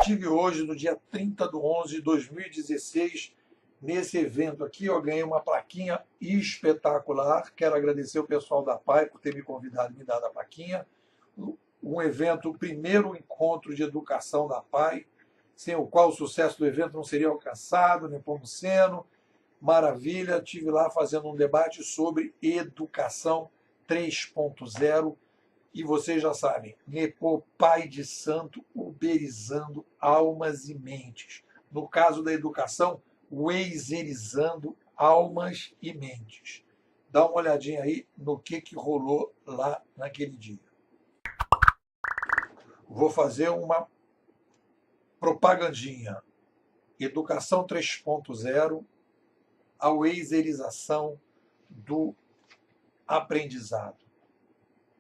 estive hoje, no dia 30/11/2016, nesse evento aqui. Eu ganhei uma plaquinha espetacular. Quero agradecer o pessoal da PAI por ter me convidado e me dado a plaquinha. Um evento, o primeiro encontro de educação da PAI, sem o qual o sucesso do evento não seria alcançado, Nepomuceno. Maravilha, estive lá fazendo um debate sobre educação 3.0. E vocês já sabem, Nepo, pai de santo, uberizando almas e mentes. No caso da educação, weizerizando almas e mentes. Dá uma olhadinha aí no que rolou lá naquele dia. Vou fazer uma propagandinha. Educação 3.0, a weizerização do aprendizado.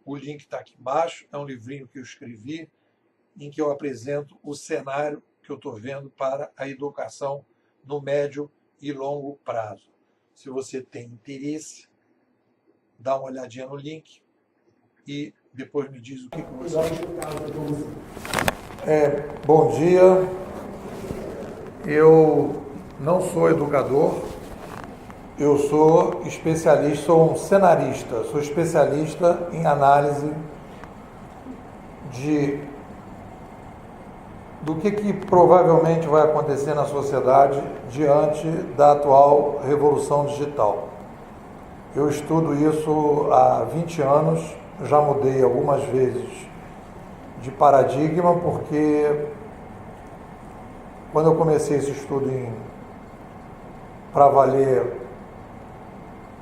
O link está aqui embaixo, é um livrinho que eu escrevi, em que eu apresento o cenário que eu estou vendo para a educação no médio e longo prazo. Se você tem interesse, dá uma olhadinha no link e depois me diz o que você acha. Bom dia, eu não sou educador, eu sou especialista, sou um cenarista, sou especialista em análise do que provavelmente vai acontecer na sociedade diante da atual revolução digital. Eu estudo isso há 20 anos, já mudei algumas vezes de paradigma, porque quando eu comecei esse estudo para valer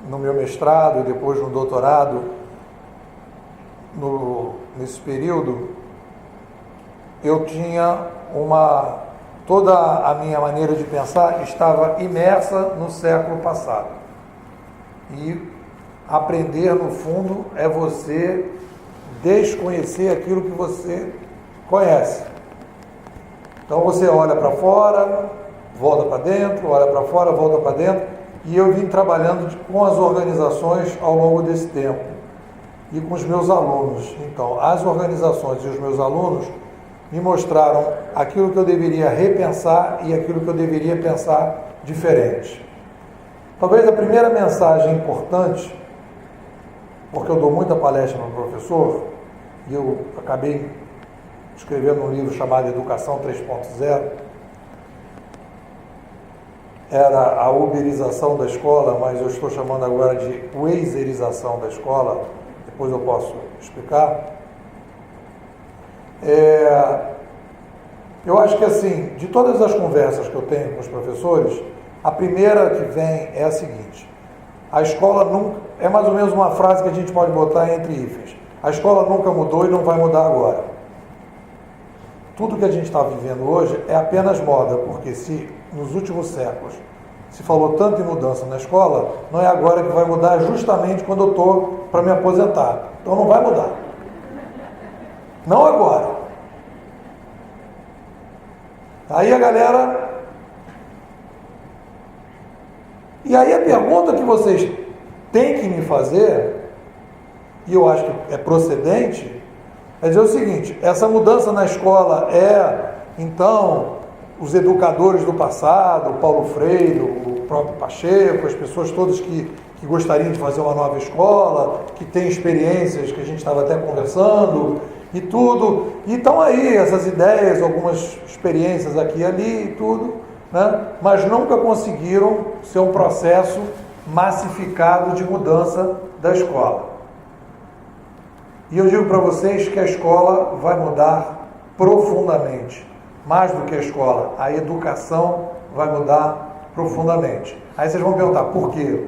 no meu mestrado e depois no doutorado, nesse período, eu tinha toda a minha maneira de pensar estava imersa no século passado. E aprender, no fundo, é você desconhecer aquilo que você conhece. Então você olha para fora, volta para dentro, olha para fora, volta para dentro. E eu vim trabalhando com as organizações ao longo desse tempo e com os meus alunos. Então, as organizações e os meus alunos me mostraram aquilo que eu deveria repensar e aquilo que eu deveria pensar diferente. Talvez a primeira mensagem importante, porque eu dou muita palestra para o professor, e eu acabei escrevendo um livro chamado Educação 3.0, era a uberização da escola, mas eu estou chamando agora de weizerização da escola, depois eu posso explicar. Eu acho que, assim, de todas as conversas que eu tenho com os professores, a primeira que vem é a seguinte: a escola nunca, é mais ou menos uma frase que a gente pode botar entre hífens, a escola nunca mudou e não vai mudar agora. Tudo que a gente está vivendo hoje é apenas moda, porque se nos últimos séculos se falou tanto em mudança na escola, não é agora que vai mudar, justamente quando eu estou para me aposentar. Então não vai mudar. Não agora. Aí a galera... E aí a pergunta que vocês têm que me fazer, e eu acho que é procedente, é dizer o seguinte: essa mudança na escola então, os educadores do passado, o Paulo Freire, o próprio Pacheco, as pessoas todas que gostariam de fazer uma nova escola, que têm experiências que a gente estava até conversando e tudo, e estão aí essas ideias, algumas experiências aqui e ali e tudo, né? Mas nunca conseguiram ser um processo massificado de mudança da escola. E eu digo para vocês que a escola vai mudar profundamente. Mais do que a escola, a educação vai mudar profundamente. Aí vocês vão perguntar, por quê?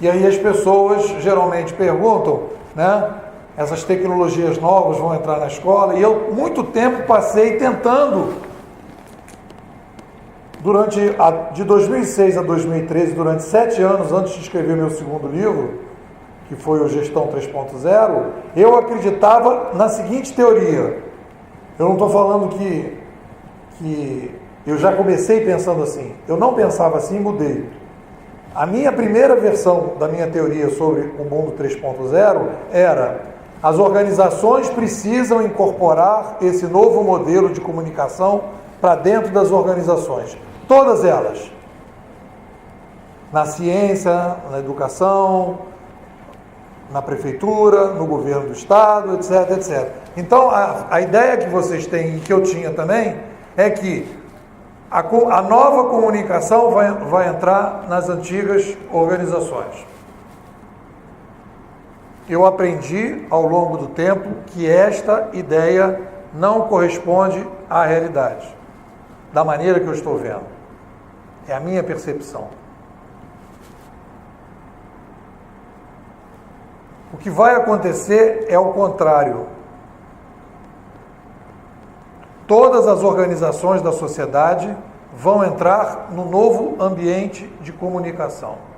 E aí as pessoas geralmente perguntam, né? Essas tecnologias novas vão entrar na escola, e eu muito tempo passei tentando, de 2006 a 2013, durante 7 anos antes de escrever meu segundo livro, que foi o Gestão 3.0, eu acreditava na seguinte teoria. Eu não estou falando que eu já comecei pensando assim. Eu não pensava assim e mudei. A minha primeira versão da minha teoria sobre o mundo 3.0 era As organizações precisam incorporar esse novo modelo de comunicação para dentro das organizações. Todas elas. Na ciência, na educação, na prefeitura, no governo do estado, etc, etc. Então, a ideia que vocês têm e que eu tinha também é que a nova comunicação vai entrar nas antigas organizações. Eu aprendi ao longo do tempo que esta ideia não corresponde à realidade, da maneira que eu estou vendo. É a minha percepção. O que vai acontecer é o contrário. Todas as organizações da sociedade vão entrar no novo ambiente de comunicação.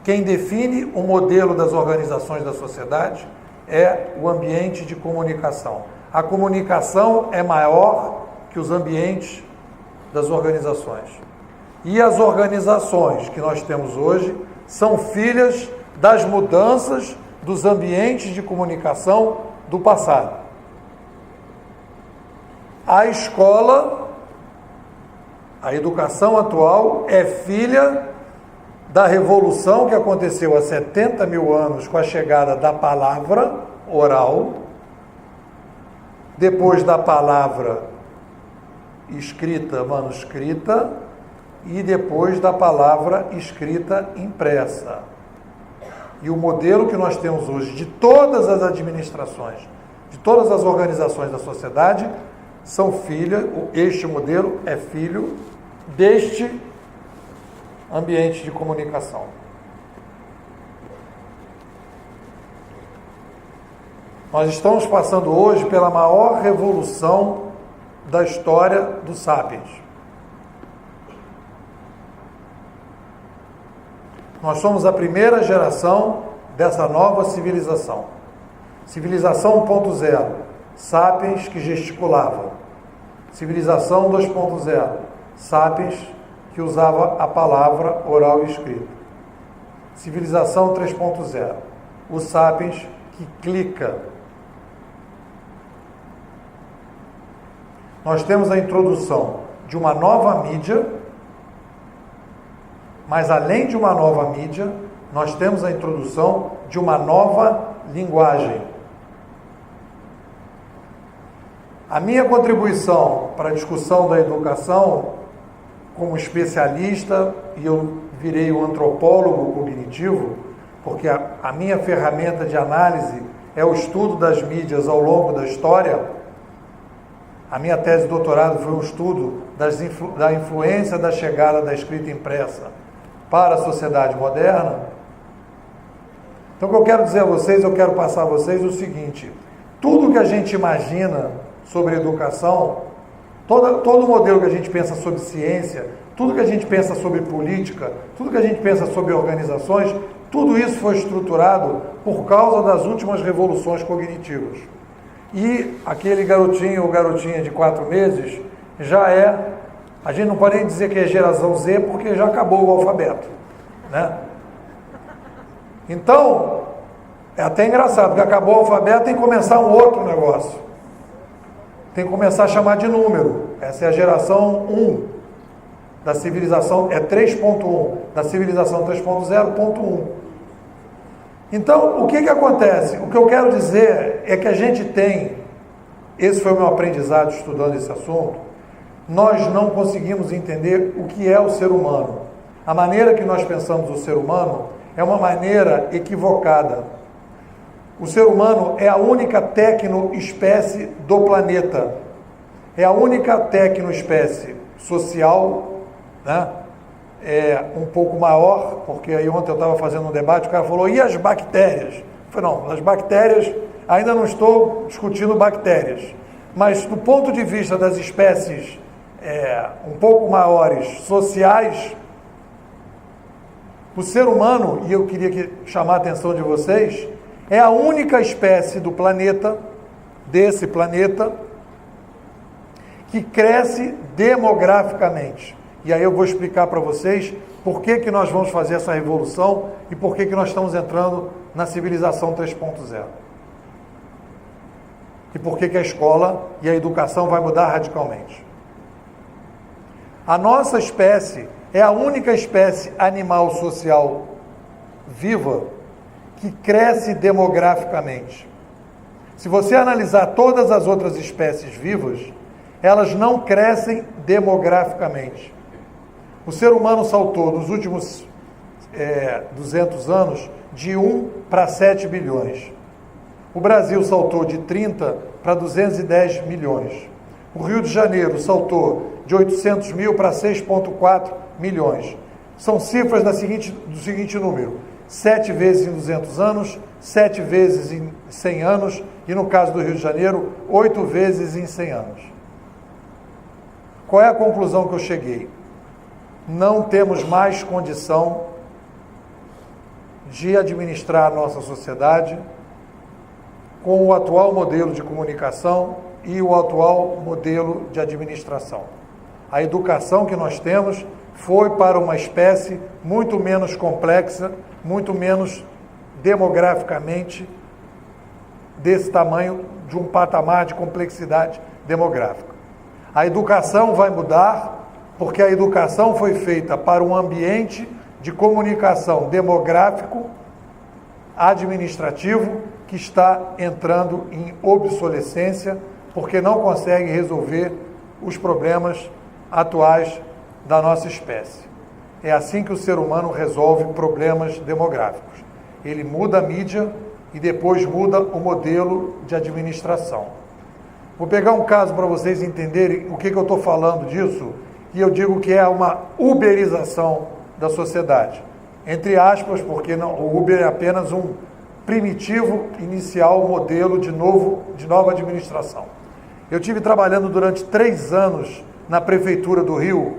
Quem define o modelo das organizações da sociedade é o ambiente de comunicação. A comunicação é maior que os ambientes das organizações. E as organizações que nós temos hoje são filhas das mudanças dos ambientes de comunicação do passado. A escola, a educação atual é filha da revolução que aconteceu há 70 mil anos com a chegada da palavra oral, depois da palavra escrita, manuscrita, e depois da palavra escrita impressa. E o modelo que nós temos hoje de todas as administrações, de todas as organizações da sociedade, são filhas, este modelo é filho deste ambiente de comunicação. Nós estamos passando hoje pela maior revolução da história do Sapiens. Nós somos a primeira geração dessa nova civilização. Civilização 1.0, Sapiens que gesticulava. Civilização 2.0, Sapiens que usava a palavra oral e escrita. Civilização 3.0, o Sapiens que clica. Nós temos a introdução de uma nova mídia, mas além de uma nova mídia, nós temos a introdução de uma nova linguagem. A minha contribuição para a discussão da educação, como especialista, e eu virei um antropólogo cognitivo, porque a minha ferramenta de análise é o estudo das mídias ao longo da história. A minha tese de doutorado foi um estudo da influência da chegada da escrita impressa para a sociedade moderna. Então, o que eu quero dizer a vocês, eu quero passar a vocês o seguinte: tudo que a gente imagina sobre educação, todo modelo que a gente pensa sobre ciência, tudo que a gente pensa sobre política, tudo que a gente pensa sobre organizações, tudo isso foi estruturado por causa das últimas revoluções cognitivas. E aquele garotinho ou garotinha de 4 meses já é, a gente não pode nem dizer que é geração Z, porque já acabou o alfabeto, né? Então, é até engraçado, porque acabou o alfabeto, tem que começar um outro negócio. Tem que começar a chamar de número. Essa é a geração 1 da civilização, é 3.1, da civilização 3.0.1. Então, o que acontece? O que eu quero dizer é que a gente tem, esse foi o meu aprendizado estudando esse assunto, nós não conseguimos entender o que é o ser humano. A maneira que nós pensamos o ser humano é uma maneira equivocada. O ser humano é a única tecnoespécie do planeta. É a única tecnoespécie social, né? É um pouco maior, porque aí ontem eu estava fazendo um debate, o cara falou, e as bactérias? Eu falei, não, as bactérias, ainda não estou discutindo bactérias, mas do ponto de vista das espécies um pouco maiores, sociais, o ser humano, e eu queria chamar a atenção de vocês, é a única espécie do planeta, desse planeta, que cresce demograficamente. E aí eu vou explicar para vocês por que nós vamos fazer essa revolução e por que nós estamos entrando na civilização 3.0. e por que a escola e a educação vai mudar radicalmente. A nossa espécie é a única espécie animal social viva que cresce demograficamente. Se você analisar todas as outras espécies vivas, elas não crescem demograficamente. O ser humano saltou nos últimos 200 anos de 1 para 7 bilhões. O Brasil saltou de 30 para 210 milhões. O Rio de Janeiro saltou de 800 mil para 6,4 milhões. São cifras do seguinte número: 7 vezes em 200 anos, 7 vezes em 100 anos e, no caso do Rio de Janeiro, 8 vezes em 100 anos. Qual é a conclusão que eu cheguei? Não temos mais condição de administrar a nossa sociedade com o atual modelo de comunicação e o atual modelo de administração. A educação que nós temos foi para uma espécie muito menos complexa, muito menos demograficamente desse tamanho, de um patamar de complexidade demográfica. A educação vai mudar porque a educação foi feita para um ambiente de comunicação demográfico, administrativo, que está entrando em obsolescência porque não consegue resolver os problemas atuais da nossa espécie. É assim que o ser humano resolve problemas demográficos. Ele muda a mídia e depois muda o modelo de administração. Vou pegar um caso para vocês entenderem o que eu estou falando disso, e eu digo que é uma uberização da sociedade. Entre aspas, porque não, o Uber é apenas um primitivo inicial modelo de nova administração. Eu tive trabalhando durante 3 anos na Prefeitura do Rio.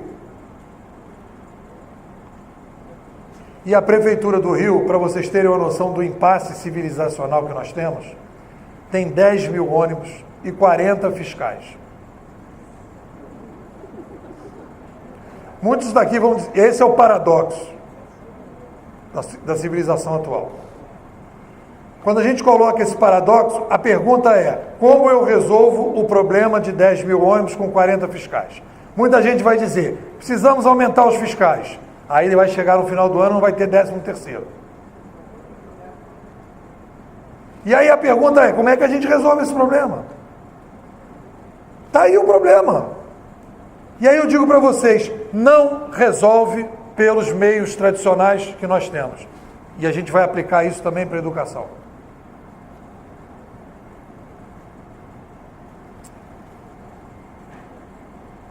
E a Prefeitura do Rio, para vocês terem uma noção do impasse civilizacional que nós temos, tem 10 mil ônibus e 40 fiscais. Muitos daqui vão dizer, esse é o paradoxo da civilização atual. Quando a gente coloca esse paradoxo, a pergunta é: como eu resolvo o problema de 10 mil ônibus com 40 fiscais? Muita gente vai dizer, precisamos aumentar os fiscais. Aí ele vai chegar no final do ano e não vai ter 13º. E aí a pergunta é, como é que a gente resolve esse problema? Está aí o problema. E aí eu digo para vocês, não resolve pelos meios tradicionais que nós temos. E a gente vai aplicar isso também para a educação.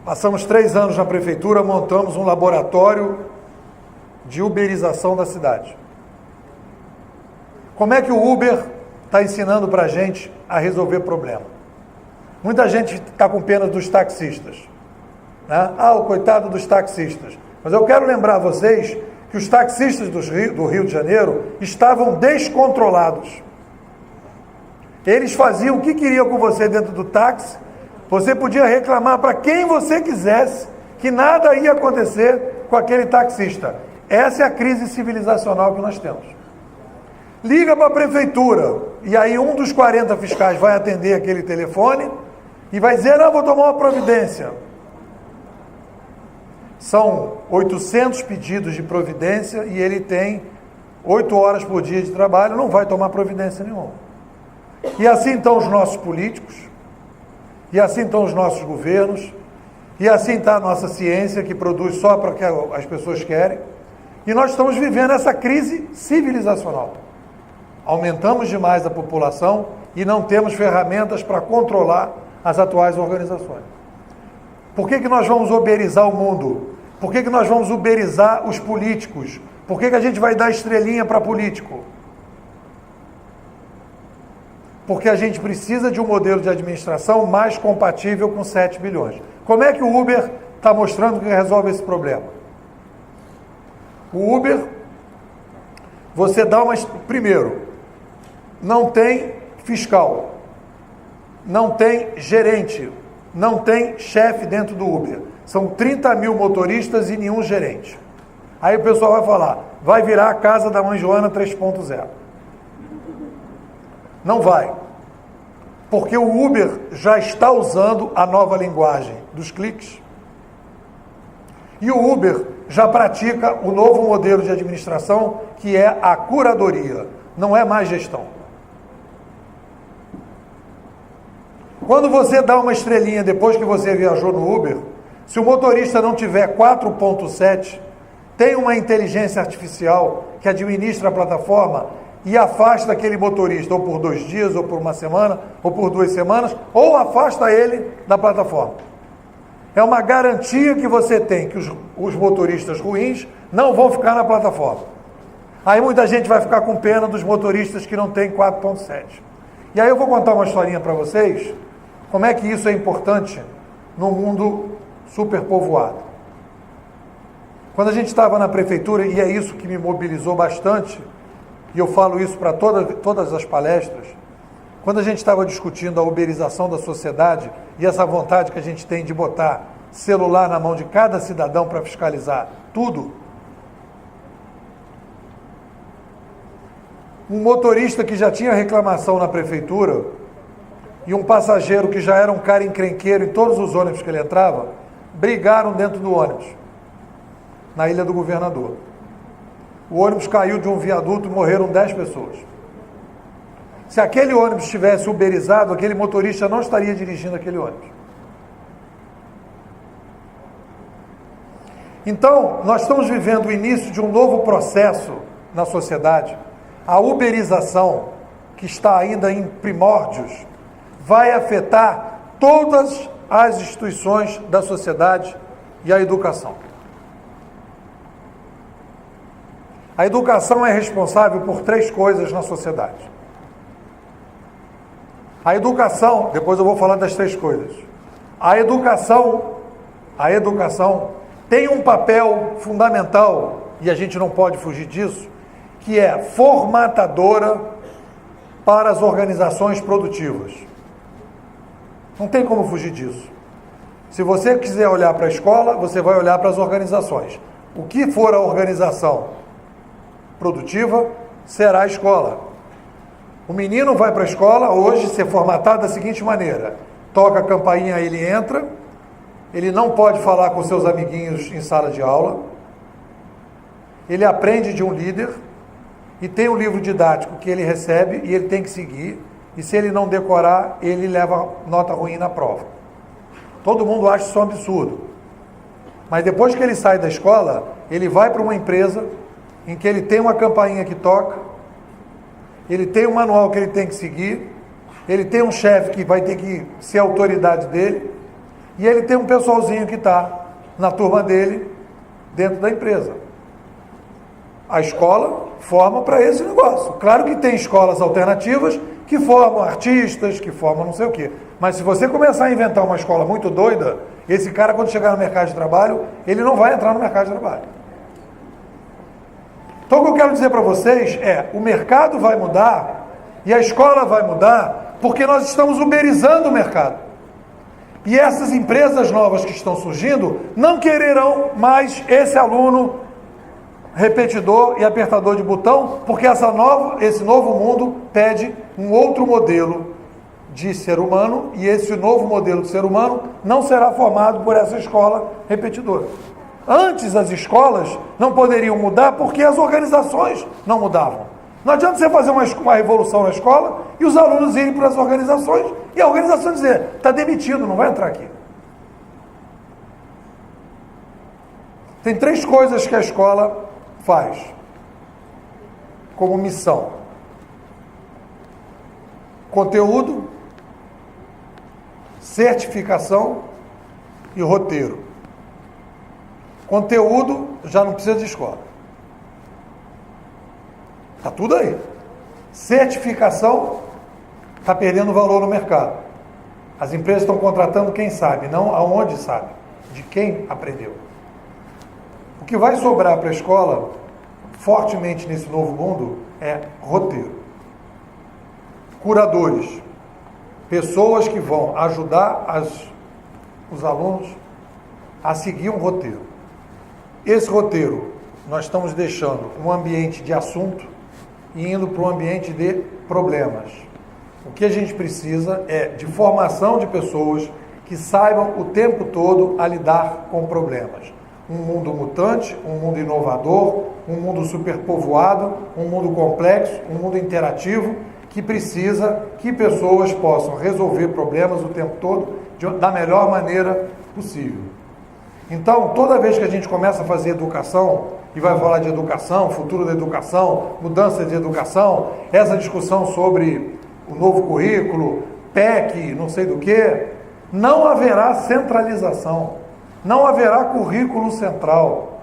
Passamos 3 anos na prefeitura, montamos um laboratório de uberização da cidade. Como é que o Uber está ensinando para a gente a resolver problema? Muita gente está com pena dos taxistas, né? O coitado dos taxistas. Mas eu quero lembrar a vocês que os taxistas do Rio de Janeiro estavam descontrolados. Eles faziam o que queriam com você dentro do táxi. Você podia reclamar para quem você quisesse, que nada ia acontecer com aquele taxista. Essa é a crise civilizacional que nós temos. Liga para a prefeitura, e aí um dos 40 fiscais vai atender aquele telefone e vai dizer, não, vou tomar uma providência. São 800 pedidos de providência e ele tem 8 horas por dia de trabalho, não vai tomar providência nenhuma. E assim estão os nossos políticos, e assim estão os nossos governos, e assim está a nossa ciência, que produz só para que as pessoas querem. E nós estamos vivendo essa crise civilizacional. Aumentamos demais a população e não temos ferramentas para controlar as atuais organizações. Por que nós vamos uberizar o mundo? Por que nós vamos uberizar os políticos? Por que a gente vai dar estrelinha para político? Porque a gente precisa de um modelo de administração mais compatível com 7 bilhões. Como é que o Uber está mostrando que resolve esse problema? O Uber, você dá uma... Primeiro, não tem fiscal, não tem gerente, não tem chefe dentro do Uber. São 30 mil motoristas e nenhum gerente. Aí o pessoal vai falar, vai virar a casa da mãe Joana 3.0. Não vai. Porque o Uber já está usando a nova linguagem dos cliques. E o Uber já pratica o novo modelo de administração, que é a curadoria, não é mais gestão. Quando você dá uma estrelinha depois que você viajou no Uber, se o motorista não tiver 4.7, tem uma inteligência artificial que administra a plataforma e afasta aquele motorista, ou por 2 dias, ou por 1 semana, ou por 2 semanas, ou afasta ele da plataforma. É uma garantia que você tem que os motoristas ruins não vão ficar na plataforma. Aí muita gente vai ficar com pena dos motoristas que não têm 4.7. E aí eu vou contar uma historinha para vocês, como é que isso é importante no mundo superpovoado. Quando a gente estava na prefeitura, e é isso que me mobilizou bastante, e eu falo isso para todas as palestras, quando a gente estava discutindo a uberização da sociedade e essa vontade que a gente tem de botar celular na mão de cada cidadão para fiscalizar tudo, um motorista que já tinha reclamação na prefeitura e um passageiro que já era um cara encrenqueiro em todos os ônibus que ele entrava, brigaram dentro do ônibus, na Ilha do Governador. O ônibus caiu de um viaduto e morreram 10 pessoas. Se aquele ônibus estivesse uberizado, aquele motorista não estaria dirigindo aquele ônibus. Então, nós estamos vivendo o início de um novo processo na sociedade. A uberização, que está ainda em primórdios, vai afetar todas as instituições da sociedade e a educação. A educação é responsável por 3 coisas na sociedade. A educação, depois eu vou falar das 3 coisas. A educação tem um papel fundamental, e a gente não pode fugir disso, que é formatadora para as organizações produtivas. Não tem como fugir disso. Se você quiser olhar para a escola, você vai olhar para as organizações. O que for a organização produtiva, será a escola. O menino vai para a escola, hoje, ser formatado da seguinte maneira: toca a campainha, ele entra, ele não pode falar com seus amiguinhos em sala de aula, ele aprende de um líder, e tem um livro didático que ele recebe e ele tem que seguir, e se ele não decorar, ele leva nota ruim na prova. Todo mundo acha isso um absurdo. Mas depois que ele sai da escola, ele vai para uma empresa em que ele tem uma campainha que toca, ele tem um manual que ele tem que seguir, ele tem um chefe que vai ter que ser a autoridade dele, e ele tem um pessoalzinho que está na turma dele, dentro da empresa. A escola forma para esse negócio. Claro que tem escolas alternativas que formam artistas, que formam não sei o quê. Mas se você começar a inventar uma escola muito doida, esse cara, quando chegar no mercado de trabalho, ele não vai entrar no mercado de trabalho. Então, o que eu quero dizer para vocês é: o mercado vai mudar e a escola vai mudar porque nós estamos uberizando o mercado. E essas empresas novas que estão surgindo não quererão mais esse aluno repetidor e apertador de botão, porque esse novo mundo pede um outro modelo de ser humano, e esse novo modelo de ser humano não será formado por essa escola repetidora. Antes as escolas não poderiam mudar porque as organizações não mudavam. Não adianta você fazer uma revolução na escola e os alunos irem para as organizações e a organização dizer: está demitido, não vai entrar aqui. Tem 3 coisas que a escola faz como missão: conteúdo, certificação e roteiro. Conteúdo já não precisa de escola. Está tudo aí. Certificação está perdendo valor no mercado. As empresas estão contratando quem sabe, não aonde sabe, de quem aprendeu. O que vai sobrar para a escola, fortemente nesse novo mundo, é roteiro. Curadores. Pessoas que vão ajudar os alunos a seguir um roteiro. Esse roteiro, nós estamos deixando um ambiente de assunto e indo para um ambiente de problemas. O que a gente precisa é de formação de pessoas que saibam o tempo todo a lidar com problemas. Um mundo mutante, um mundo inovador, um mundo superpovoado, um mundo complexo, um mundo interativo, que precisa que pessoas possam resolver problemas o tempo todo da melhor maneira possível. Então, toda vez que a gente começa a fazer educação, e vai falar de educação, futuro da educação, mudança de educação, essa discussão sobre o novo currículo, PEC, não sei do que, não haverá centralização, não haverá currículo central,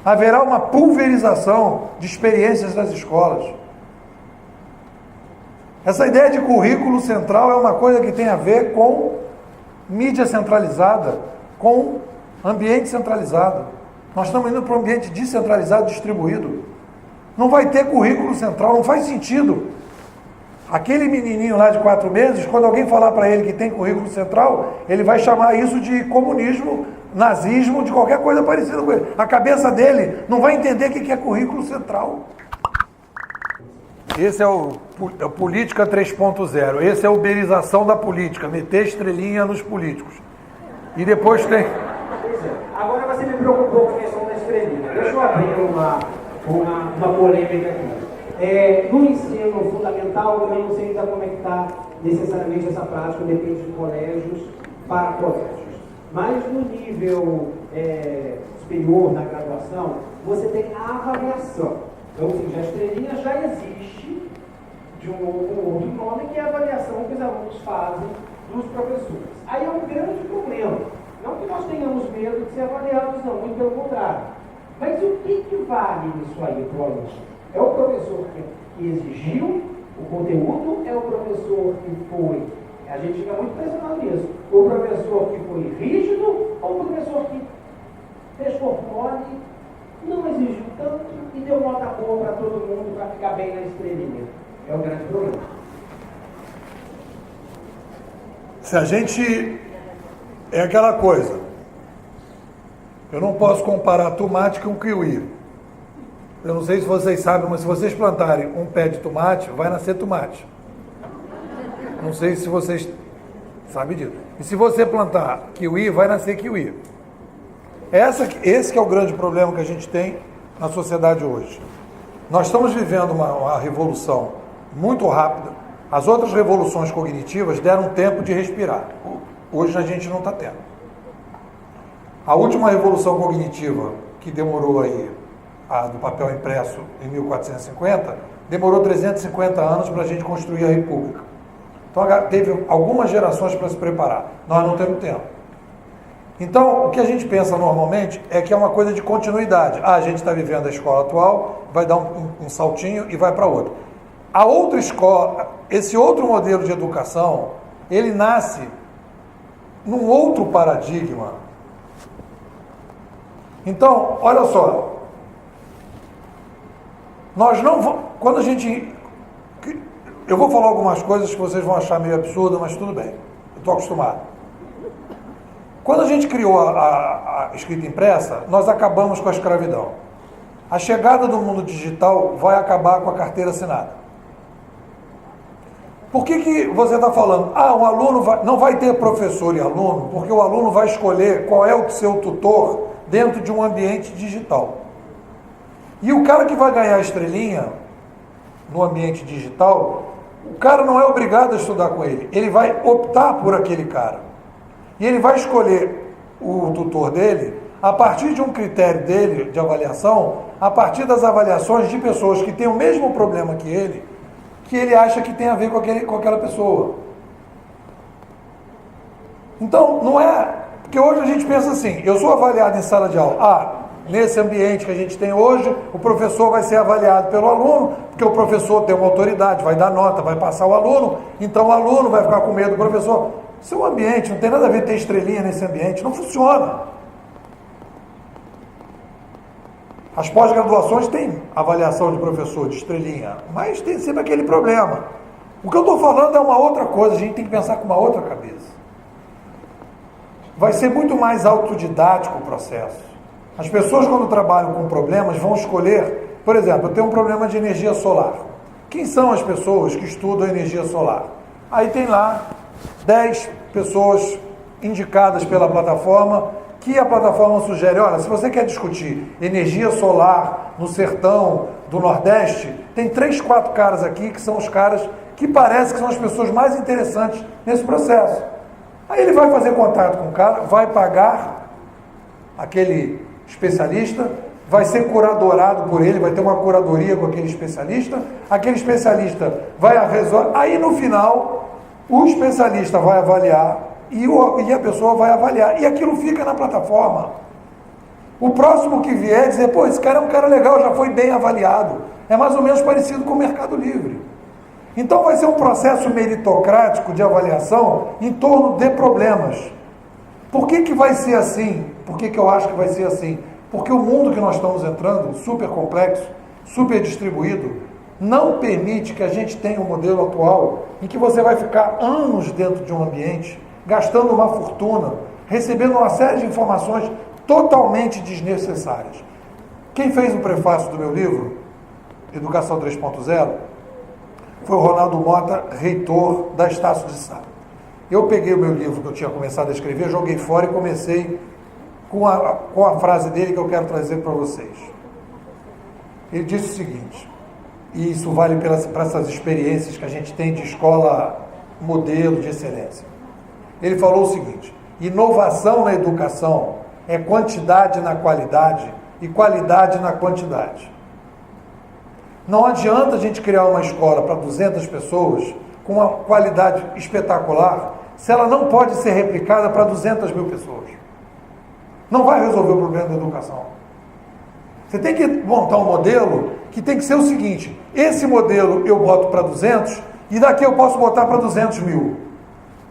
haverá uma pulverização de experiências das escolas. Essa ideia de currículo central é uma coisa que tem a ver com mídia centralizada, com ambiente centralizado. Nós estamos indo para um ambiente descentralizado, distribuído. Não vai ter currículo central, não faz sentido. Aquele menininho lá de 4 meses, quando alguém falar para ele que tem currículo central, ele vai chamar isso de comunismo, nazismo, de qualquer coisa parecida com ele. A cabeça dele não vai entender o que é currículo central. Esse é o Política 3.0. Esse é a uberização da política, meter estrelinha nos políticos. E depois tem... Agora você me preocupou com a questão da estrelinha. Deixa eu abrir uma polêmica aqui. No ensino fundamental, eu não sei ainda como é que está necessariamente essa prática, depende de colégios para colégios. Mas no nível superior, na graduação, você tem a avaliação. Então, assim, a estrelinha já existe de um outro nome, que é a avaliação que os alunos fazem dos professores. Aí é um grande problema. Não que nós tenhamos medo de ser avaliados, não, muito pelo contrário. Mas o que vale isso aí para o aluno? É o professor que exigiu o conteúdo, é o professor que foi, a gente fica muito pressionado nisso, o professor que foi rígido ou o professor que fez por mole, não exigiu tanto e deu nota boa para todo mundo para ficar bem na estrelinha. É um grande problema. Se a gente... É aquela coisa, eu não posso comparar tomate com kiwi. Eu não sei se vocês sabem, mas se vocês plantarem um pé de tomate, vai nascer tomate. Não sei se vocês sabem disso. E se você plantar kiwi, vai nascer kiwi. Esse que é o grande problema que a gente tem na sociedade hoje. Nós estamos vivendo uma revolução muito rápida. As outras revoluções cognitivas deram tempo de respirar. Hoje a gente não está tendo. A última revolução cognitiva, que demorou aí, a do papel impresso em 1450, demorou 350 anos para a gente construir a República. Então teve algumas gerações para se preparar. Nós não temos tempo. Então, o que a gente pensa normalmente é que é uma coisa de continuidade. A gente está vivendo a escola atual, vai dar um saltinho e vai para outra. A outra escola, esse outro modelo de educação, ele nasce num outro paradigma. Então, olha só, nós não vamos, quando a gente, eu vou falar algumas coisas que vocês vão achar meio absurdas, mas tudo bem, eu estou acostumado. Quando a gente criou a escrita impressa, nós acabamos com a escravidão. A chegada do mundo digital vai acabar com a carteira assinada. Por que você está falando? Um aluno não vai ter professor e aluno, porque o aluno vai escolher qual é o seu tutor dentro de um ambiente digital. E o cara que vai ganhar a estrelinha no ambiente digital, o cara não é obrigado a estudar com ele. Ele vai optar por aquele cara. E ele vai escolher o tutor dele a partir de um critério dele de avaliação, a partir das avaliações de pessoas que têm o mesmo problema que ele acha que tem a ver com aquela pessoa. Então, não é... Porque hoje a gente pensa assim, eu sou avaliado em sala de aula. Nesse ambiente que a gente tem hoje, o professor vai ser avaliado pelo aluno, porque o professor tem uma autoridade, vai dar nota, vai passar o aluno, então o aluno vai ficar com medo do professor. Isso é um ambiente, não tem nada a ver ter estrelinha nesse ambiente, não funciona. As pós-graduações têm avaliação de professor, de estrelinha, mas tem sempre aquele problema. O que eu estou falando é uma outra coisa, a gente tem que pensar com uma outra cabeça. Vai ser muito mais autodidático o processo. As pessoas, quando trabalham com problemas, vão escolher, por exemplo, eu tenho um problema de energia solar. Quem são as pessoas que estudam energia solar? Aí tem lá 10 pessoas indicadas pela plataforma, que a plataforma sugere, olha, se você quer discutir energia solar no sertão do Nordeste, tem 3, 4 caras aqui que são os caras que parece que são as pessoas mais interessantes nesse processo. Aí ele vai fazer contato com o cara, vai pagar aquele especialista, vai ser curadorado por ele, vai ter uma curadoria com aquele especialista vai resolver, aí no final o especialista vai avaliar e a pessoa vai avaliar, e aquilo fica na plataforma. O próximo que vier dizer, pô, esse cara é um cara legal, já foi bem avaliado. É mais ou menos parecido com o Mercado Livre. Então vai ser um processo meritocrático de avaliação em torno de problemas. Por que vai ser assim? Por que eu acho que vai ser assim? Porque o mundo que nós estamos entrando, super complexo, super distribuído, não permite que a gente tenha um modelo atual em que você vai ficar anos dentro de um ambiente, gastando uma fortuna, recebendo uma série de informações totalmente desnecessárias. Quem fez o prefácio do meu livro, Educação 3.0, foi o Ronaldo Mota, reitor da Estácio de Sá. Eu peguei o meu livro que eu tinha começado a escrever, joguei fora e comecei com a frase dele que eu quero trazer para vocês. Ele disse o seguinte, e isso vale para essas experiências que a gente tem de escola modelo de excelência. Ele falou o seguinte, inovação na educação é quantidade na qualidade e qualidade na quantidade. Não adianta a gente criar uma escola para 200 pessoas com uma qualidade espetacular se ela não pode ser replicada para 200 mil pessoas. Não vai resolver o problema da educação. Você tem que montar um modelo que tem que ser o seguinte, esse modelo eu boto para 200 e daqui eu posso botar para 200 mil.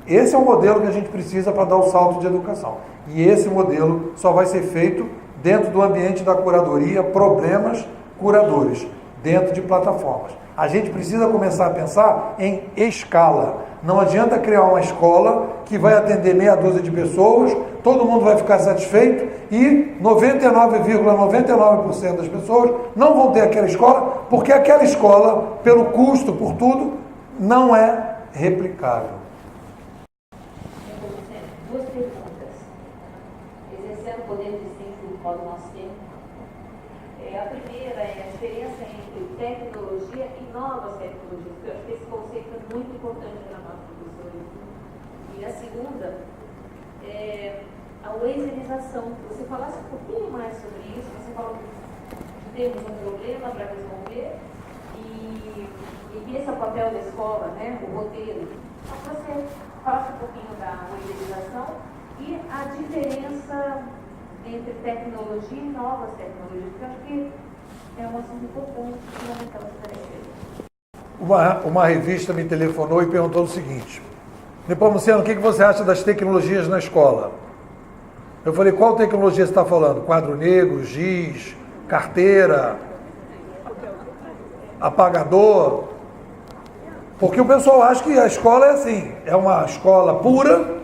Esse é o modelo que a gente precisa para dar o salto de educação. E esse modelo só vai ser feito dentro do ambiente da curadoria, problemas curadores, dentro de plataformas. A gente precisa começar a pensar em escala. Não adianta criar uma escola que vai atender meia dúzia de pessoas, todo mundo vai ficar satisfeito e 99,99% das pessoas não vão ter aquela escola, porque aquela escola, pelo custo, por tudo, não é replicável. Duas perguntas. Exercendo o poder de síntese do nosso tempo. A primeira é a diferença entre tecnologia e novas tecnologias, porque eu acho que esse conceito é muito importante para nós, professores. E a segunda é a laserização. Você falasse um pouquinho mais sobre isso, você falou que temos um problema para resolver e que esse é o papel da escola, né, o roteiro. Então, você falasse um pouquinho da laserização e a diferença entre tecnologia e novas tecnologias, porque eu acho que é um assunto importante, fundamental esclarecer. Uma revista me telefonou e perguntou o seguinte, Nepomuceno, o que você acha das tecnologias na escola? Eu falei, qual tecnologia você está falando? Quadro negro, giz, carteira, apagador? Porque o pessoal acha que a escola é assim, é uma escola pura,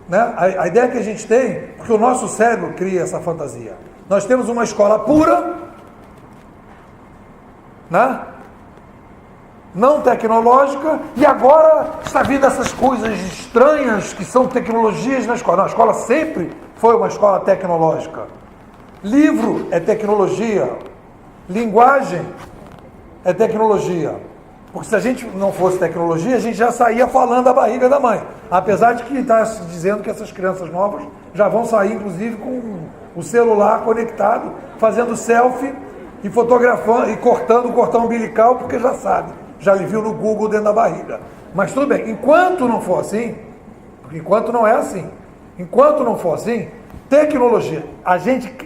né? A ideia que a gente tem, porque o nosso cérebro cria essa fantasia. Nós temos uma escola pura, né? Não tecnológica, e agora está vindo essas coisas estranhas que são tecnologias na escola. Não, a escola sempre foi uma escola tecnológica. Livro é tecnologia, linguagem é tecnologia. Porque se a gente não fosse tecnologia, a gente já saía falando da barriga da mãe. Apesar de que está se dizendo que essas crianças novas já vão sair, inclusive, com o celular conectado, fazendo selfie e fotografando e cortando o cordão umbilical, porque já sabe, já lhe viu no Google dentro da barriga. Mas tudo bem, enquanto não for assim, enquanto não é assim, enquanto não for assim, tecnologia,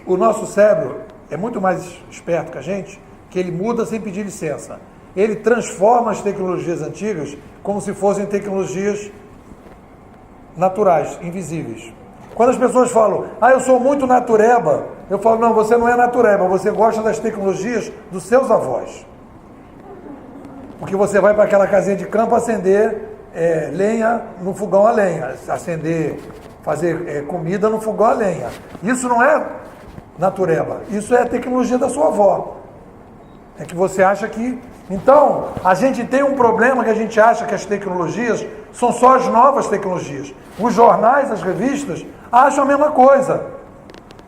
o nosso cérebro é muito mais esperto que a gente, que ele muda sem pedir licença. Ele transforma as tecnologias antigas como se fossem tecnologias naturais, invisíveis. Quando as pessoas falam, eu sou muito natureba, eu falo, não, você não é natureba, você gosta das tecnologias dos seus avós. Porque você vai para aquela casinha de campo acender lenha no fogão a lenha, fazer comida no fogão a lenha. Isso não é natureba, isso é a tecnologia da sua avó. É que você acha que... Então, a gente tem um problema que a gente acha que as tecnologias são só as novas tecnologias. Os jornais, as revistas, acham a mesma coisa.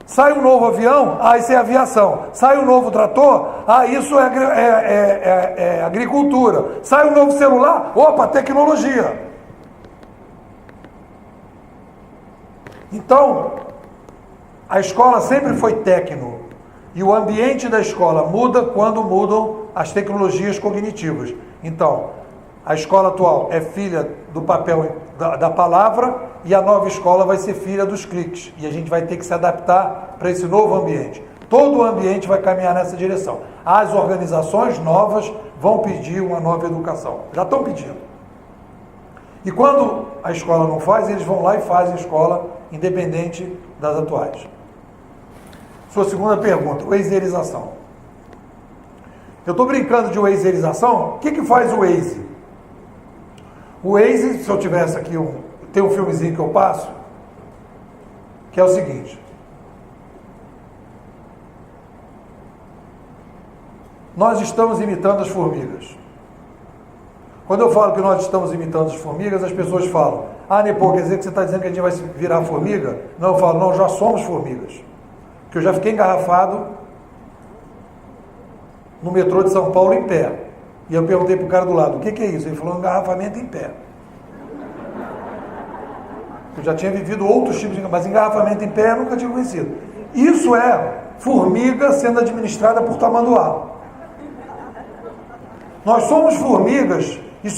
Sai um novo avião, isso é aviação. Sai um novo trator, isso é agricultura. Sai um novo celular, tecnologia. Então, a escola sempre foi tecno. E o ambiente da escola muda quando mudam as tecnologias cognitivas. Então, a escola atual é filha do papel da palavra e a nova escola vai ser filha dos cliques. E a gente vai ter que se adaptar para esse novo ambiente. Todo o ambiente vai caminhar nessa direção. As organizações novas vão pedir uma nova educação. Já estão pedindo. E quando a escola não faz, eles vão lá e fazem a escola independente das atuais. Sua segunda pergunta, Wazerização. Eu estou brincando de Wazerização. O que faz o Waze? O Waze, se eu tivesse aqui, tem um filmezinho que eu passo, que é o seguinte. Nós estamos imitando as formigas. Quando eu falo que nós estamos imitando as formigas, as pessoas falam, Nepô, quer dizer que você está dizendo que a gente vai virar formiga? Não, eu falo, não, já somos formigas. Porque eu já fiquei engarrafado no metrô de São Paulo em pé. E eu perguntei para o cara do lado, o que é isso? Ele falou, engarrafamento em pé. Eu já tinha vivido outros tipos de mas engarrafamento em pé eu nunca tinha conhecido. Isso é formiga sendo administrada por tamanduá. Nós somos formigas e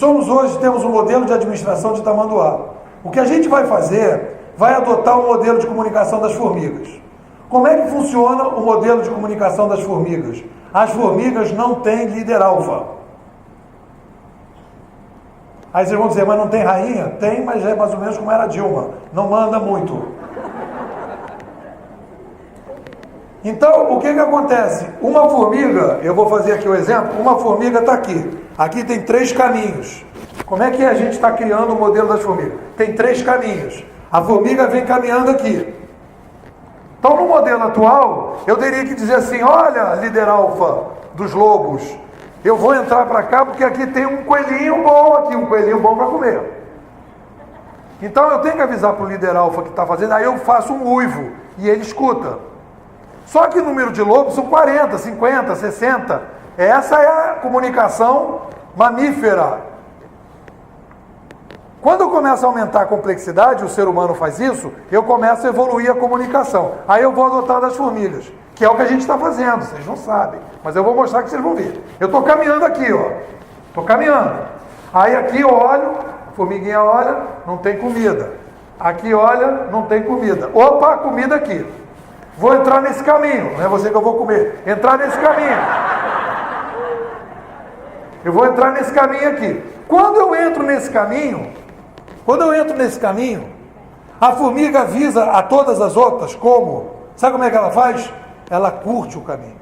temos um modelo de administração de tamanduá. O que a gente vai fazer, vai adotar o modelo de comunicação das formigas. Como é que funciona o modelo de comunicação das formigas? As formigas não têm líder alfa. Aí vocês vão dizer, mas não tem rainha? Tem, mas é mais ou menos como era a Dilma. Não manda muito. Então, o que acontece? Uma formiga, eu vou fazer aqui o exemplo, uma formiga está aqui. Aqui tem 3 caminhos. Como é que a gente está criando o modelo das formigas? Tem 3 caminhos. A formiga vem caminhando aqui. Então, no modelo atual, eu teria que dizer assim, olha, líder alfa dos lobos, eu vou entrar para cá porque aqui tem um coelhinho bom aqui, um coelhinho bom para comer. Então, eu tenho que avisar para o líder alfa que está fazendo, aí eu faço um uivo e ele escuta. Só que o número de lobos são 40, 50, 60. Essa é a comunicação mamífera. Quando eu começo a aumentar a complexidade, o ser humano faz isso, eu começo a evoluir a comunicação. Aí eu vou adotar das formigas, que é o que a gente está fazendo, vocês não sabem. Mas eu vou mostrar que vocês vão ver. Eu estou caminhando aqui, Estou caminhando. Aí aqui eu olho, a formiguinha olha, não tem comida. Aqui olha, não tem comida. Opa, comida aqui. Vou entrar nesse caminho, não é você que eu vou comer. Entrar nesse caminho. Eu vou entrar nesse caminho aqui. Quando eu entro nesse caminho, a formiga avisa a todas as outras como? Sabe como é que ela faz? Ela curte o caminho.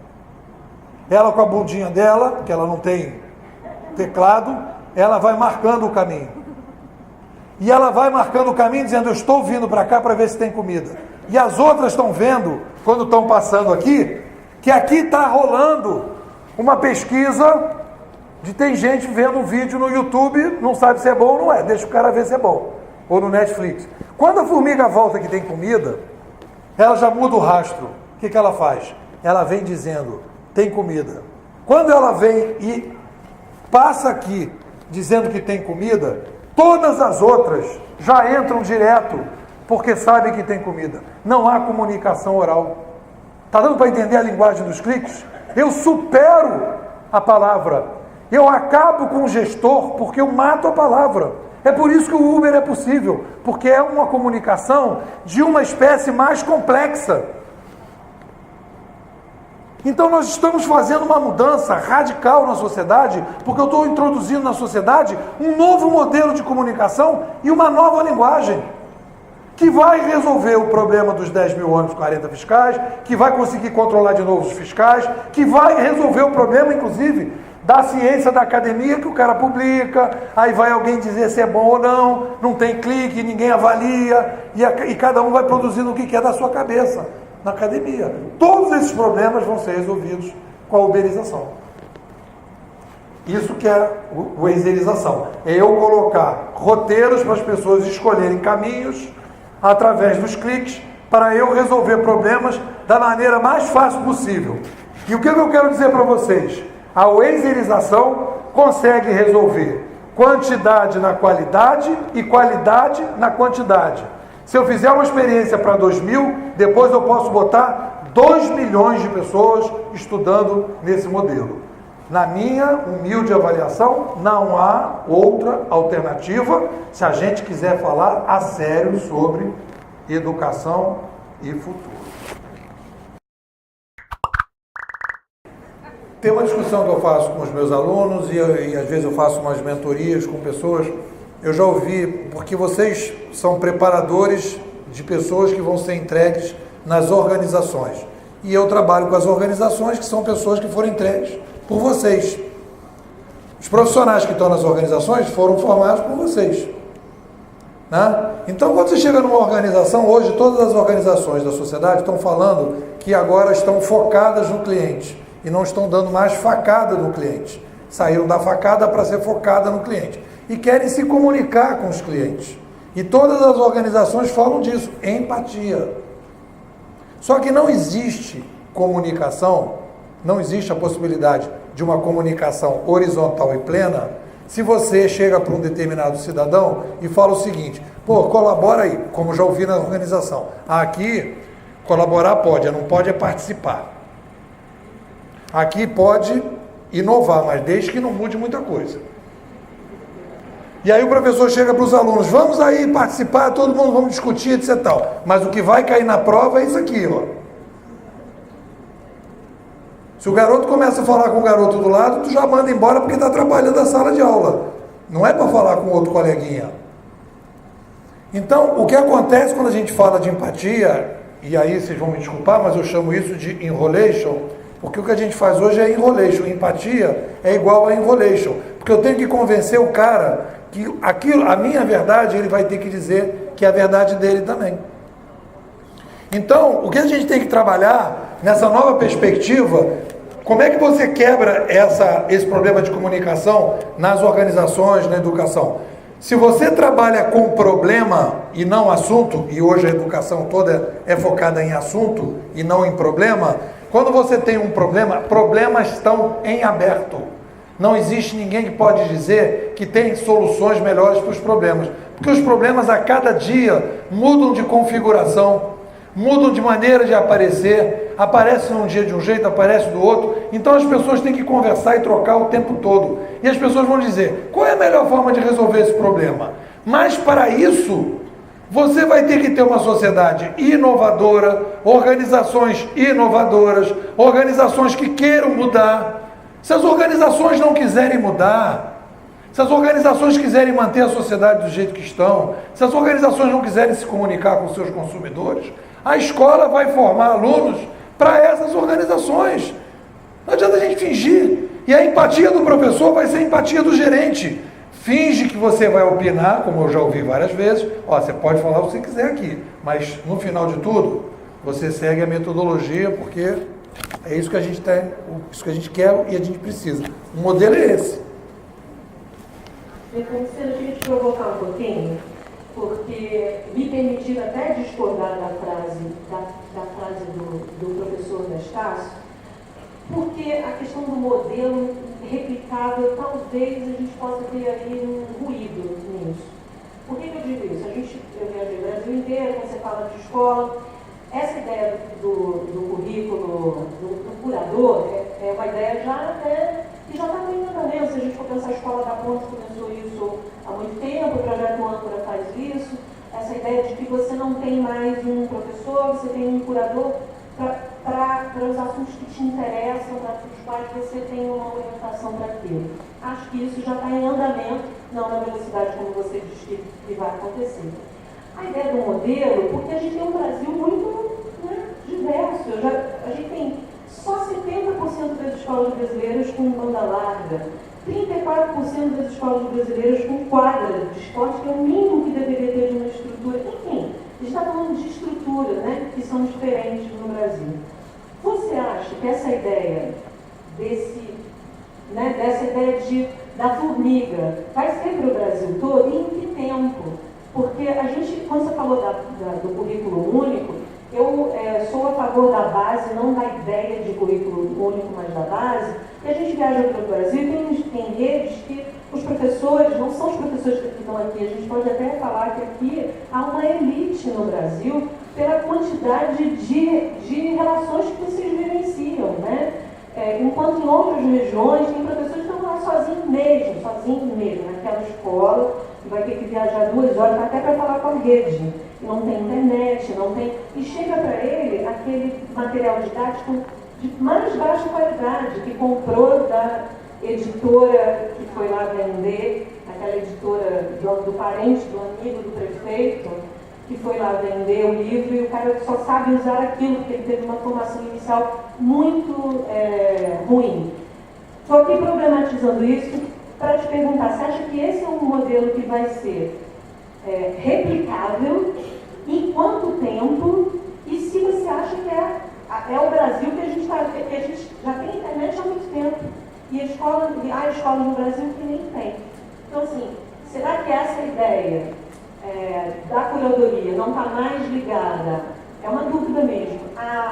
Ela com a bundinha dela, que ela não tem teclado, ela vai marcando o caminho. E ela vai marcando o caminho dizendo, eu estou vindo para cá para ver se tem comida. E as outras estão vendo, quando estão passando aqui, que aqui está rolando uma pesquisa de tem gente vendo um vídeo no YouTube, não sabe se é bom ou não é, deixa o cara ver se é bom, ou no Netflix. Quando a formiga volta que tem comida, ela já muda o rastro. O que ela faz? Ela vem dizendo, tem comida. Quando ela vem e passa aqui, dizendo que tem comida, todas as outras já entram direto, porque sabem que tem comida. Não há comunicação oral. Está dando para entender a linguagem dos cliques? Eu supero a palavra. Eu acabo com o gestor porque eu mato a palavra. É por isso que o Uber é possível, porque é uma comunicação de uma espécie mais complexa. Então nós estamos fazendo uma mudança radical na sociedade, porque eu estou introduzindo na sociedade um novo modelo de comunicação e uma nova linguagem, que vai resolver o problema dos 10 mil ônibus 40 fiscais, que vai conseguir controlar de novo os fiscais, que vai resolver o problema, inclusive, da ciência da academia, que o cara publica, aí vai alguém dizer se é bom ou não, não tem clique, ninguém avalia, e cada um vai produzindo o que quer da sua cabeça, na academia. Todos esses problemas vão ser resolvidos com a uberização. Isso que é o Wazerização. É eu colocar roteiros para as pessoas escolherem caminhos através dos cliques para eu resolver problemas da maneira mais fácil possível. E o que eu quero dizer para vocês? A Wazerização consegue resolver quantidade na qualidade e qualidade na quantidade. Se eu fizer uma experiência para 2.000, depois eu posso botar 2 milhões de pessoas estudando nesse modelo. Na minha humilde avaliação, não há outra alternativa se a gente quiser falar a sério sobre educação e futuro. Tem uma discussão que eu faço com os meus alunos e às vezes eu faço umas mentorias com pessoas. Eu já ouvi, porque vocês são preparadores de pessoas que vão ser entregues nas organizações. E eu trabalho com as organizações que são pessoas que foram entregues por vocês. Os profissionais que estão nas organizações foram formados por vocês. Né? Então, quando você chega numa organização, hoje todas as organizações da sociedade estão falando que agora estão focadas no cliente e não estão dando mais facada no cliente. Saíram da facada para ser focada no cliente. E querem se comunicar com os clientes. E todas as organizações falam disso, empatia. Só que não existe comunicação, não existe a possibilidade de uma comunicação horizontal e plena se você chega para um determinado cidadão e fala o seguinte: pô, colabora aí, como já ouvi na organização. Aqui, colaborar pode, não pode é participar. Aqui pode inovar, mas desde que não mude muita coisa. E aí o professor chega para os alunos: vamos aí participar, todo mundo, vamos discutir, etc. Tal. Mas o que vai cair na prova é isso aqui, ó. Se o garoto começa a falar com o garoto do lado, tu já manda embora porque está atrapalhando a sala de aula. Não é para falar com outro coleguinha. Então, o que acontece quando a gente fala de empatia, e aí vocês vão me desculpar, mas eu chamo isso de enrolation, porque o que a gente faz hoje é enrolation. Empatia é igual a enrolation. Porque eu tenho que convencer o cara que aquilo, a minha verdade, ele vai ter que dizer que é a verdade dele também. Então, o que a gente tem que trabalhar nessa nova perspectiva, como é que você quebra esse problema de comunicação nas organizações, na educação? Se você trabalha com problema e não assunto, e hoje a educação toda é focada em assunto e não em problema, quando você tem um problema, problemas estão em aberto. Não existe ninguém que pode dizer que tem soluções melhores para os problemas, porque os problemas a cada dia mudam de configuração, mudam de maneira de aparecer, aparece num dia de um jeito, aparece do outro. Então as pessoas têm que conversar e trocar o tempo todo. E as pessoas vão dizer: qual é a melhor forma de resolver esse problema? Mas para isso, você vai ter que ter uma sociedade inovadora, organizações inovadoras, organizações que queiram mudar. Se as organizações não quiserem mudar, se as organizações quiserem manter a sociedade do jeito que estão, se as organizações não quiserem se comunicar com seus consumidores, a escola vai formar alunos para essas organizações. Não adianta a gente fingir. E a empatia do professor vai ser a empatia do gerente. Finge que você vai opinar, como eu já ouvi várias vezes. Ó, você pode falar o que você quiser aqui, mas no final de tudo, você segue a metodologia, porque é isso que a gente tem, isso que a gente quer e a gente precisa. O modelo é esse. Eu queria te provocar um pouquinho, porque me permitiram até discordar da frase do professor Anastácio, porque a questão do modelo replicável, talvez a gente possa ter ali um ruído nisso. Por que eu digo isso? Eu viajei o Brasil inteiro, quando você fala de escola, essa ideia do currículo, do curador, é uma ideia já, né, que já está em andamento. Se a gente for pensar, a Escola da Ponte começou isso há muito tempo, o Projeto Âncora faz isso, essa ideia de que você não tem mais um professor, você tem um curador para os assuntos que te interessam, para os quais você tem uma orientação para aquilo. Acho que isso já está em andamento, não na velocidade como você diz que vai acontecer. A ideia do modelo, porque a gente tem um Brasil muito, né, diverso. A gente tem só 70% das escolas brasileiras com banda larga, 34% das escolas brasileiras com quadra de esporte, que é o mínimo que deveria ter de uma estrutura. Enfim, a gente está falando de estrutura, né, que são diferentes no Brasil. Você acha que essa ideia né, dessa ideia da formiga. Vai ser para o Brasil todo? E em que tempo? Porque a gente, quando você falou do currículo único, eu sou a favor da base, não da ideia de currículo único, mas da base. E a gente viaja para o Brasil e tem redes que os professores, não são os professores que estão aqui, a gente pode até falar que aqui há uma elite no Brasil pela quantidade de relações que vocês vivenciam, né? Enquanto em outras regiões tem professores que estão lá sozinhos mesmo, naquela escola, que vai ter que viajar 2 horas até para falar com a rede. Não tem internet, não tem... E chega para ele aquele material didático de mais baixa qualidade, que comprou da editora que foi lá vender, aquela editora do parente, do amigo do prefeito, que foi lá vender o livro e o cara só sabe usar aquilo, porque ele teve uma formação inicial muito ruim. Estou aqui problematizando isso para te perguntar, você acha que esse é um modelo que vai ser replicável, em quanto tempo, e se você acha que é o Brasil que a gente já tem internet há muito tempo, e há escolas no Brasil que nem tem. Então, assim, será que essa ideia da curadoria não está mais ligada, é uma dúvida mesmo,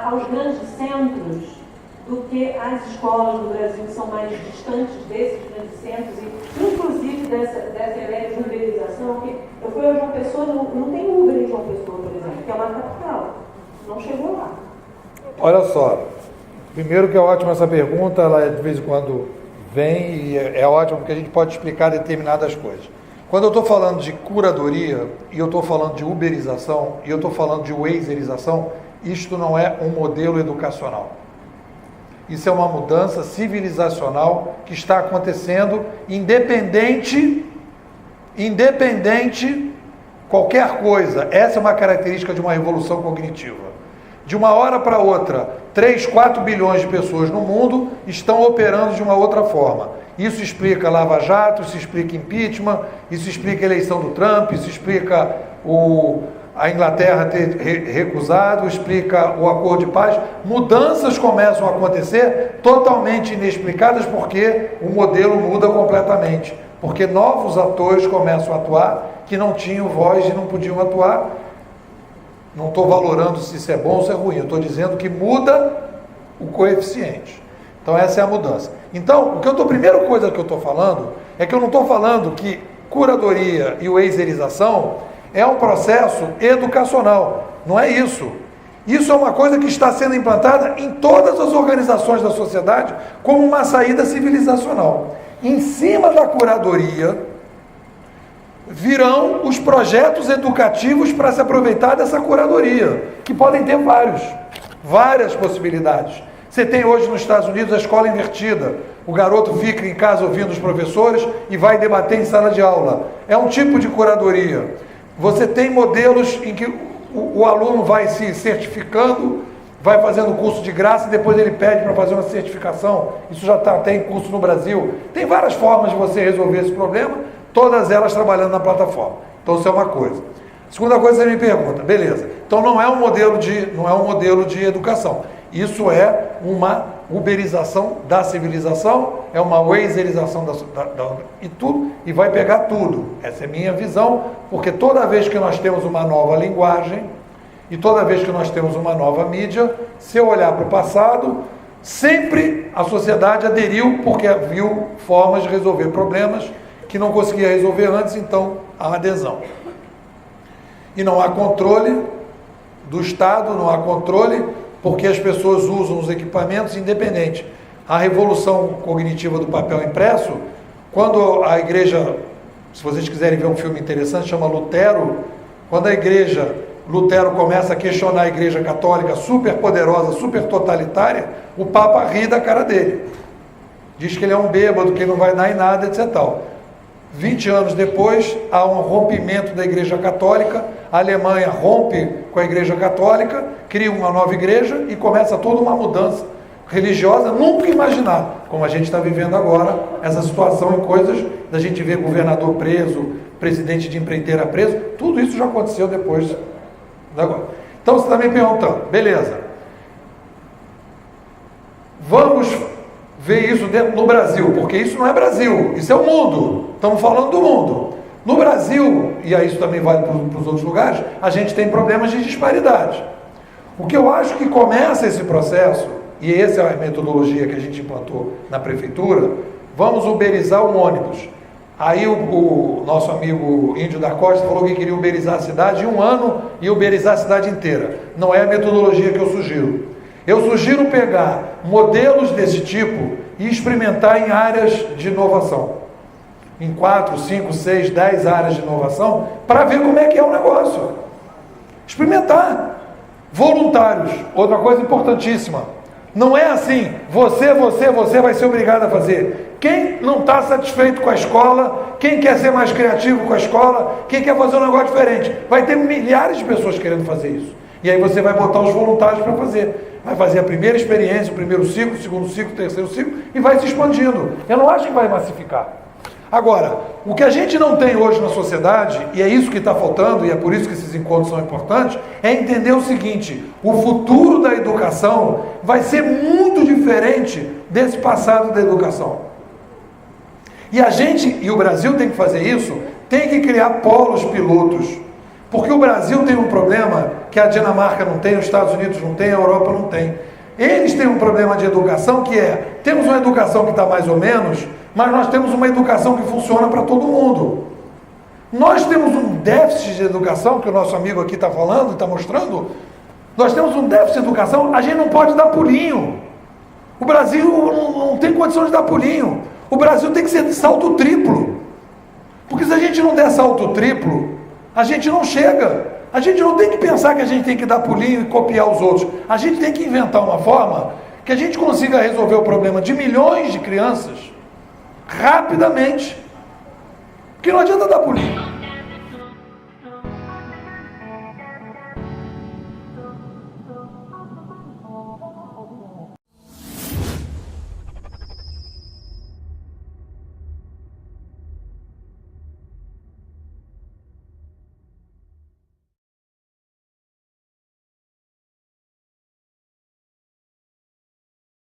aos grandes centros do que às escolas do Brasil que são mais distantes desses grandes centros, e inclusive dessa ideia de uberização, que eu fui a João Pessoa, não tem Uber em João Pessoa, por exemplo, que é uma capital, não chegou lá. Olha só, primeiro que é ótima essa pergunta, ela de vez em quando vem e é ótimo porque a gente pode explicar determinadas coisas. Quando eu estou falando de curadoria, e eu estou falando de uberização, e eu estou falando de wazerização, isto não é um modelo educacional. Isso é uma mudança civilizacional que está acontecendo independente qualquer coisa. Essa é uma característica de uma revolução cognitiva. De uma hora para outra, 3, 4 bilhões de pessoas no mundo estão operando de uma outra forma. Isso explica Lava Jato, isso explica impeachment, isso explica a eleição do Trump, isso explica a Inglaterra ter recusado, explica o acordo de paz. Mudanças começam a acontecer totalmente inexplicadas porque o modelo muda completamente. Porque novos atores começam a atuar que não tinham voz e não podiam atuar. Não estou valorando se isso é bom ou se é ruim, eu estou dizendo que muda o coeficiente. Então essa é a mudança. Então, a primeira coisa que eu estou falando é que eu não estou falando que curadoria e wazerização é um processo educacional. Não é isso. Isso é uma coisa que está sendo implantada em todas as organizações da sociedade como uma saída civilizacional. Em cima da curadoria virão os projetos educativos para se aproveitar dessa curadoria, que podem ter várias possibilidades. Você tem hoje nos Estados Unidos a escola invertida. O garoto fica em casa ouvindo os professores e vai debater em sala de aula. É um tipo de curadoria. Você tem modelos em que o aluno vai se certificando, vai fazendo curso de graça e depois ele pede para fazer uma certificação. Isso já está até em curso no Brasil. Tem várias formas de você resolver esse problema, todas elas trabalhando na plataforma. Então isso é uma coisa. Segunda coisa, você me pergunta, beleza, então não é um modelo de educação. Isso é uma uberização da civilização, é uma wazerização e vai pegar tudo. Essa é minha visão, porque toda vez que nós temos uma nova linguagem e toda vez que nós temos uma nova mídia, se eu olhar para o passado, sempre a sociedade aderiu porque viu formas de resolver problemas que não conseguia resolver antes, então há adesão. E não há controle do Estado, não há controle porque as pessoas usam os equipamentos independente. A revolução cognitiva do papel impresso, quando a igreja, se vocês quiserem ver um filme interessante, chama Lutero, quando Lutero começa a questionar a igreja católica super poderosa, super totalitária, o Papa ri da cara dele. Diz que ele é um bêbado, que não vai dar em nada, etc. 20 anos depois, há um rompimento da Igreja Católica, a Alemanha rompe com a Igreja Católica, cria uma nova igreja e começa toda uma mudança religiosa, nunca imaginada, como a gente está vivendo agora, essa situação em coisas da gente ver governador preso, presidente de empreiteira preso, tudo isso já aconteceu depois da agora. Então você está me perguntando, beleza, ver isso no Brasil, porque isso não é Brasil, isso é o mundo. Estamos falando do mundo. No Brasil, e aí isso também vale para os outros lugares, a gente tem problemas de disparidade. O que eu acho que começa esse processo, e essa é a metodologia que a gente implantou na prefeitura, vamos uberizar um ônibus. Aí o nosso amigo Índio da Costa falou que queria uberizar a cidade em 1 ano e uberizar a cidade inteira. Não é a metodologia que eu sugiro. Eu sugiro pegar modelos desse tipo e experimentar em áreas de inovação. Em 4, 5, 6, 10 áreas de inovação, para ver como é que é o negócio. Experimentar. Voluntários, outra coisa importantíssima. Não é assim, você vai ser obrigado a fazer. Quem não está satisfeito com a escola, quem quer ser mais criativo com a escola, quem quer fazer um negócio diferente, vai ter milhares de pessoas querendo fazer isso. E aí você vai botar os voluntários para fazer. Vai fazer a primeira experiência, o primeiro ciclo, o segundo ciclo, o terceiro ciclo, e vai se expandindo. Eu não acho que vai massificar. Agora, o que a gente não tem hoje na sociedade, e é isso que está faltando, e é por isso que esses encontros são importantes, é entender o seguinte: o futuro da educação vai ser muito diferente desse passado da educação. E a gente, e o Brasil tem que fazer isso, tem que criar polos pilotos. Porque o Brasil tem um problema que a Dinamarca não tem, os Estados Unidos não tem, a Europa não tem. Eles têm um problema de educação que é, temos uma educação que está mais ou menos, mas nós temos uma educação que funciona para todo mundo. Nós temos um déficit de educação, que o nosso amigo aqui está falando, está mostrando. Nós temos um déficit de educação, a gente não pode dar pulinho. O Brasil não tem condição de dar pulinho. O Brasil tem que ser de salto triplo. Porque se a gente não der salto triplo, a gente não chega. A gente não tem que pensar que a gente tem que dar pulinho e copiar os outros. A gente tem que inventar uma forma que a gente consiga resolver o problema de milhões de crianças rapidamente. Porque não adianta dar pulinho.